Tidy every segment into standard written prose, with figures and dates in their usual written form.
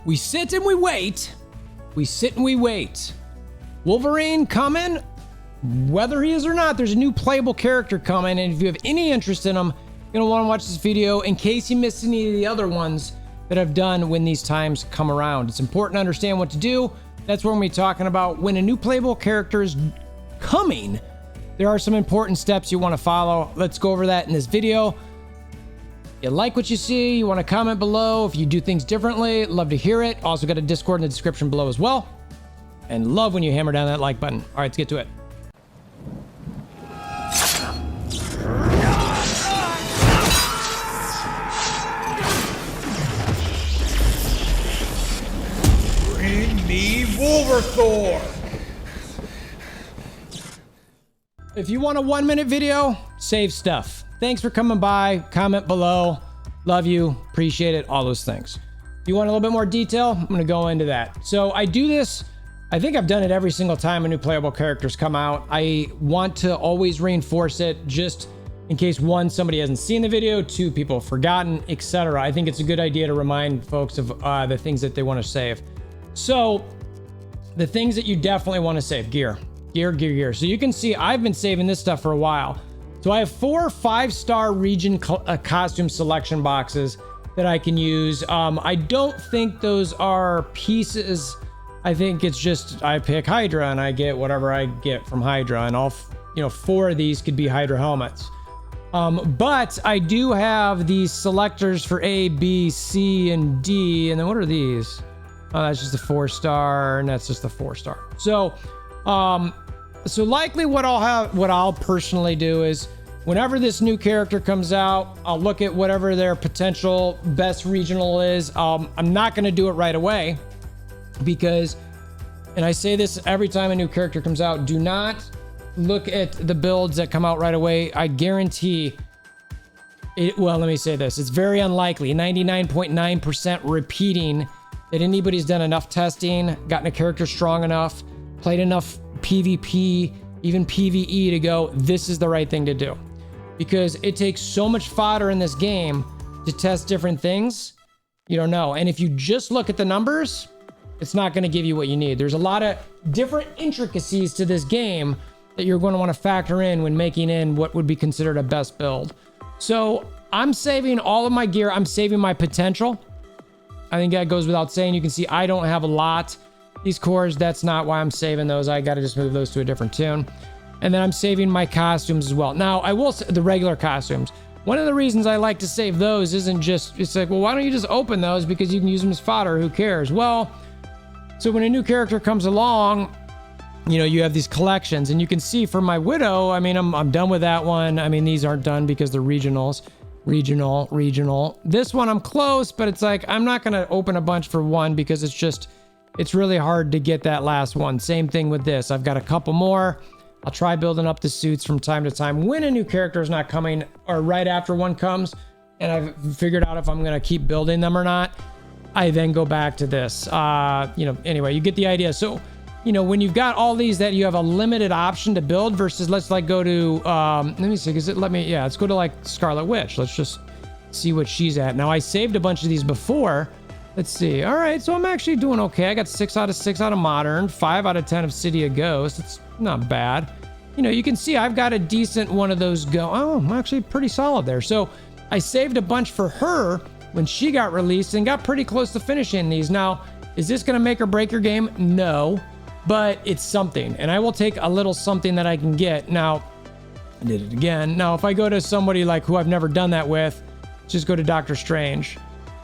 We sit and we wait. We sit and we wait. Wolverine coming, whether he is or not, there's a new playable character coming, and if you have any interest in him, you're gonna want to watch this video in case you missed any of the other ones that I've done when these times come around. It's important to understand what to do. That's what we're gonna be talking about. When a new playable character is coming, there are some important steps you want to follow. Let's go over that in this video. You like what you see, you want to comment below. If you do things differently, love to hear it. Also got a Discord in the description below as well. And love when you hammer down that like button. All right, let's get to it. Bring me WolverThor! If you want a 1-minute video, save stuff. Thanks for coming by. Comment below. Love you. Appreciate it. All those things. If you want a little bit more detail, I'm going to go into that. So I do this. I think I've done it every single time a new playable characters come out. I want to always reinforce it just in case, one, somebody hasn't seen the video, two, people have forgotten, etc. I think it's a good idea to remind folks of the things that they want to save. So the things that you definitely want to save: gear. So you can see I've been saving this stuff for a while. So I have 4 5-star region costume selection boxes that I can use. I don't think those are pieces. I think it's just I pick Hydra and I get whatever I get from Hydra, and all 4 of these could be Hydra helmets. But I do have these selectors for A, B, C, and D. And then what are these? Oh, that's just a 4-star, and that's just a 4-star. So likely what I'll personally do is whenever this new character comes out, I'll look at whatever their potential best regional is. I'm not going to do it right away because, and I say this every time a new character comes out, do not look at the builds that come out right away. I guarantee it. Well, let me say this. It's very unlikely, 99.9% repeating, that anybody's done enough testing, gotten a character strong enough, played enough PvP, even PvE to go, this is the right thing to do. Because it takes so much fodder in this game to test different things. You don't know. And if you just look at the numbers, it's not going to give you what you need. There's a lot of different intricacies to this game that you're going to want to factor in when making in what would be considered a best build. So I'm saving all of my gear. I'm saving my potential. I think that goes without saying. You can see I don't have a lot. These cores, that's not why I'm saving those. I got to just move those to a different tune. And then I'm saving my costumes as well. Now, I will say the regular costumes. One of the reasons I like to save those isn't just, it's like, well, why don't you just open those because you can use them as fodder? Who cares? Well, so when a new character comes along, you have these collections, and you can see for my Widow, I mean, I'm done with that one. I mean, these aren't done because they're regionals. Regional. This one I'm close, but it's like, I'm not going to open a bunch for one because it's really hard to get that last one. Same thing with this. I've got a couple more. I'll try building up the suits from time to time when a new character is not coming, or right after one comes and I've figured out if I'm going to keep building them or not. I then go back to this. Anyway, you get the idea. So, when you've got all these that you have a limited option to build versus, let's like go to, let me see, let's go to like Scarlet Witch. Let's just see what she's at. Now I saved a bunch of these before. Let's see. All right, so I'm actually doing okay. I got 6 out of 6 out of Modern, 5 out of 10 of City of Ghosts. It's not bad. You can see I've got a decent one of those go. Oh, I'm actually pretty solid there. So I saved a bunch for her when she got released and got pretty close to finishing these. Now, is this going to make or break your game? No, but it's something. And I will take a little something that I can get. Now, I did it again. Now, if I go to somebody like who I've never done that with, just go to Doctor Strange.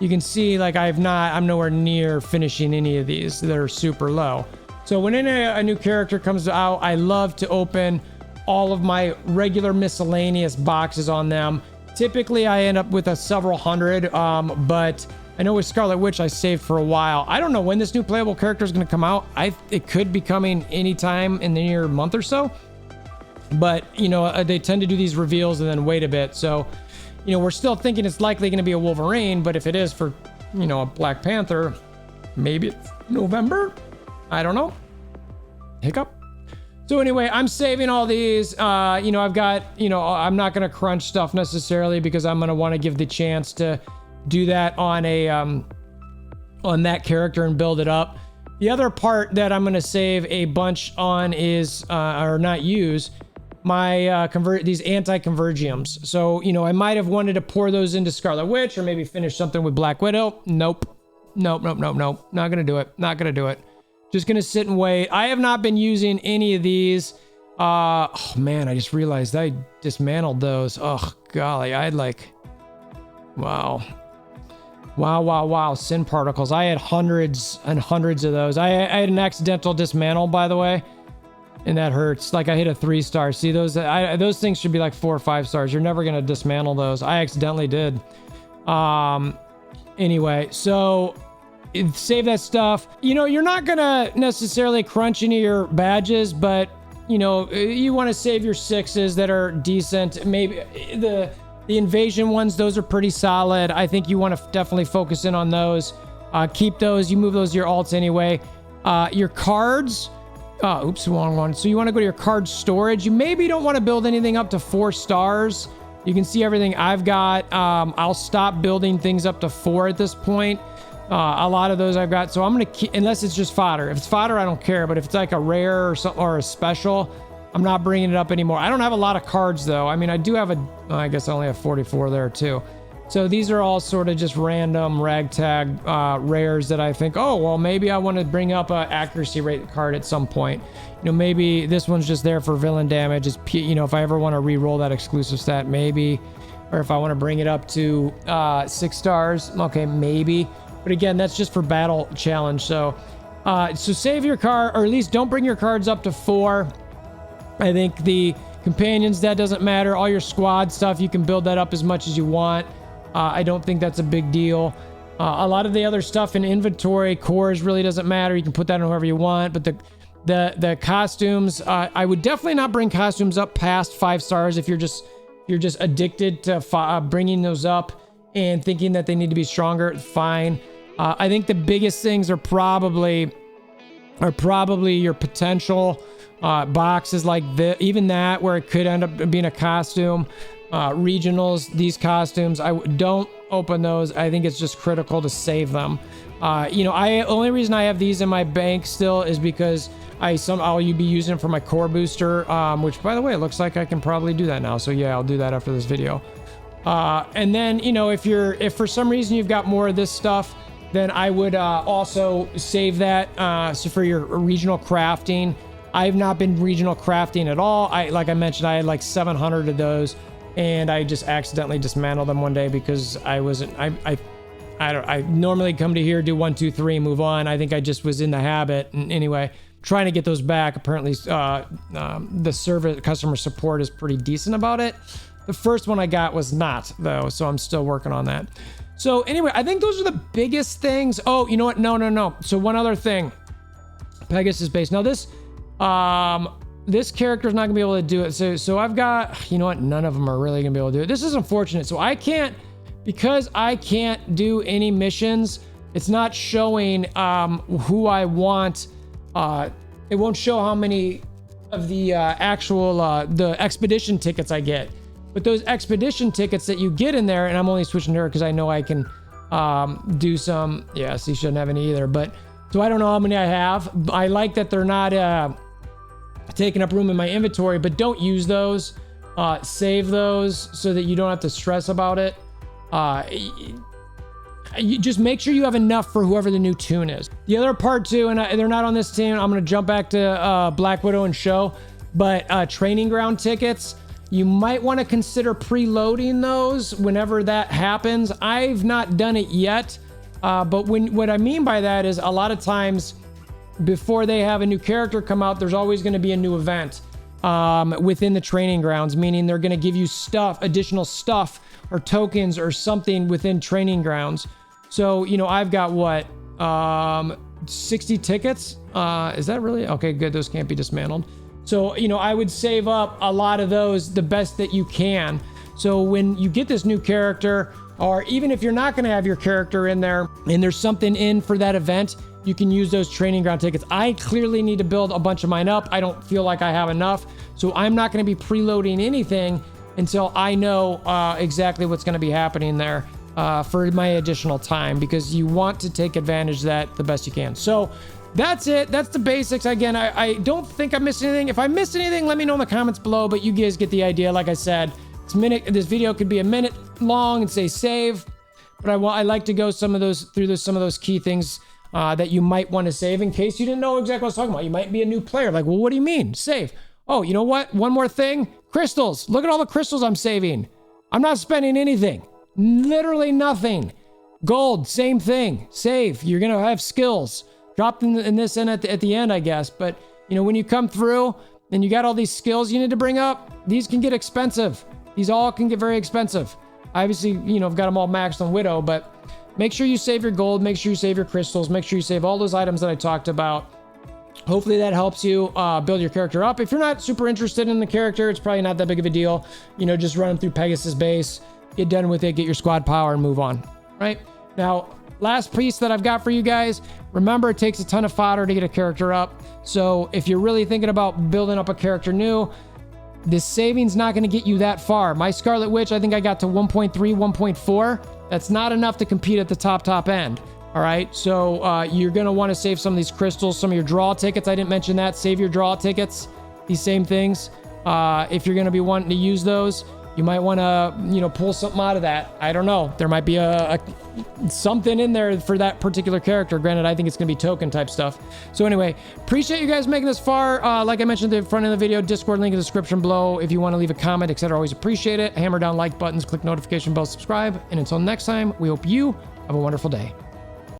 You can see like I'm nowhere near finishing any of these that are super low. So when a new character comes out, I love to open all of my regular miscellaneous boxes on them. Typically I end up with several hundred, but I know with Scarlet Witch I saved for a while. I don't know when this new playable character is going to come out. It could be coming anytime in the near month or so, but they tend to do these reveals and then wait a bit. So we're still thinking it's likely going to be a Wolverine, but if it is for, a Black Panther, maybe it's November. I don't know. Hiccup. So anyway, I'm saving all these. I've got, I'm not going to crunch stuff necessarily because I'm going to want to give the chance to do that on a on that character and build it up. The other part that I'm going to save a bunch on is, or not use, my these AntiConvergiums. So, you know, I might have wanted to pour those into Scarlet Witch or maybe finish something with Black Widow. Nope. Nope. Not going to do it. Not going to do it. Just going to sit and wait. I have not been using any of these. Oh man, I just realized I dismantled those. Oh golly, I had like, wow. Sin particles. I had hundreds and hundreds of those. I had an accidental dismantle, by the way, and that hurts. Like I hit a 3-star. See those? Those things should be like 4 or 5 stars. You're never gonna dismantle those. I accidentally did. Anyway, so save that stuff. You know, you're not gonna necessarily crunch any of your badges, but you know, you want to save your 6s that are decent. Maybe the invasion ones, those are pretty solid. I think you want to definitely focus in on those. Keep those. You move those to your alts anyway. Your cards. Oops, wrong one. So you want to go to your card storage. You maybe don't want to build anything up to 4 stars. You can see everything I've got. I'll stop building things up to 4 at this point. A lot of those I've got. So I'm going to keep, unless it's just fodder. If it's fodder, I don't care. But if it's like a rare or something or a special, I'm not bringing it up anymore. I don't have a lot of cards though. I mean, I do have I guess I only have 44 there too. So these are all sort of just random ragtag rares that I think, oh, well, maybe I want to bring up a accuracy rate card at some point. You know, maybe this one's just there for villain damage. It's, you know, if I ever want to re-roll that exclusive stat, maybe. Or if I want to bring it up to 6 stars, okay, maybe. But again, that's just for battle challenge. So save your card, or at least don't bring your cards up to 4. I think the companions, that doesn't matter. All your squad stuff, you can build that up as much as you want. I don't think that's a big deal. A lot of the other stuff in inventory, cores really doesn't matter. You can put that on whoever you want. But the costumes, I would definitely not bring costumes up past 5 stars if you're just addicted to bringing those up and thinking that they need to be stronger. Fine. I think the biggest things are probably your potential boxes like even that where it could end up being a costume. Regionals, these costumes, I don't open those. I think it's just critical to save them. You know, only reason I have these in my bank still is because I'll be using it for my core booster, which by the way, it looks like I can probably do that now. So yeah, I'll do that after this video. And then, you know, if for some reason you've got more of this stuff, then I would also save that so for your regional crafting. I've not been regional crafting at all. Like I mentioned, I had like 700 of those, and I just accidentally dismantled them one day because I normally come to here, do 1, 2, 3, move on. I think I just was in the habit. And anyway, trying to get those back. Apparently, the customer support is pretty decent about it. The first one I got was not, though, so I'm still working on that. So anyway, I think those are the biggest things. Oh, you know what? No. So one other thing. Pegasus base. Now this character is not gonna be able to do it. So I've got, you know what? None of them are really gonna be able to do it. This is unfortunate. So because I can't do any missions, it's not showing who I want. It won't show how many of the the expedition tickets I get. But those expedition tickets that you get in there, and I'm only switching to her because I know I can do some. Yeah, she shouldn't have any either. But so I don't know how many I have. I like that they're not taking up room in my inventory, but don't use those. Save those so that you don't have to stress about it. You just make sure you have enough for whoever the new tune is. The other part too, and they're not on this team. I'm gonna jump back to Black Widow and show, but training ground tickets. You might want to consider preloading those whenever that happens. I've not done it yet, but what I mean by that is a lot of times before they have a new character come out, there's always going to be a new event within the training grounds, meaning they're going to give you additional stuff or tokens or something within training grounds. So, you know, I've got what, 60 tickets? Is that really? Okay, good. Those can't be dismantled. So, you know, I would save up a lot of those the best that you can. So when you get this new character, or even if you're not going to have your character in there and there's something in for that event, you can use those training ground tickets. I clearly need to build a bunch of mine up. I don't feel like I have enough. So I'm not going to be preloading anything until I know exactly what's going to be happening there. for my additional time, because you want to take advantage of that the best you can. So that's it. That's the basics. Again, I don't think I missed anything. If I missed anything, let me know in the comments below, but you guys get the idea. Like I said, this video could be a minute long and say save, but I like to go some of those key things that you might want to save in case you didn't know exactly what I was talking about. You might be a new player. Like, well, what do you mean save? Oh, you know what? One more thing. Crystals. Look at all the crystals I'm saving. I'm not spending anything. Literally nothing. Gold, same thing. Save. You're going to have skills. Dropped in this and at the end, I guess. But, you know, when you come through and you got all these skills you need to bring up, these can get expensive. These all can get very expensive. Obviously, you know, I've got them all maxed on Widow, but make sure you save your gold. Make sure you save your crystals. Make sure you save all those items that I talked about. Hopefully that helps you build your character up. If you're not super interested in the character, it's probably not that big of a deal. You know, just run them through Pegasus base, get done with it, get your squad power, and move on. Right? Now, last piece that I've got for you guys, remember it takes a ton of fodder to get a character up. So if you're really thinking about building up a character new, this saving's not going to get you that far. My Scarlet Witch, I think I got to 1.3, 1.4. That's not enough to compete at the top end. All right, so you're going to want to save some of these crystals, some of your draw tickets. I didn't mention that. Save your draw tickets, these same things. If you're going to be wanting to use those, you might want to, you know, pull something out of that. I don't know. There might be something in there for that particular character. Granted, I think it's going to be token type stuff. So anyway, appreciate you guys making this far. Like I mentioned at the front of the video, Discord link in the description below. If you want to leave a comment, etc., always appreciate it. Hammer down like buttons, click notification bell, subscribe. And until next time, we hope you have a wonderful day.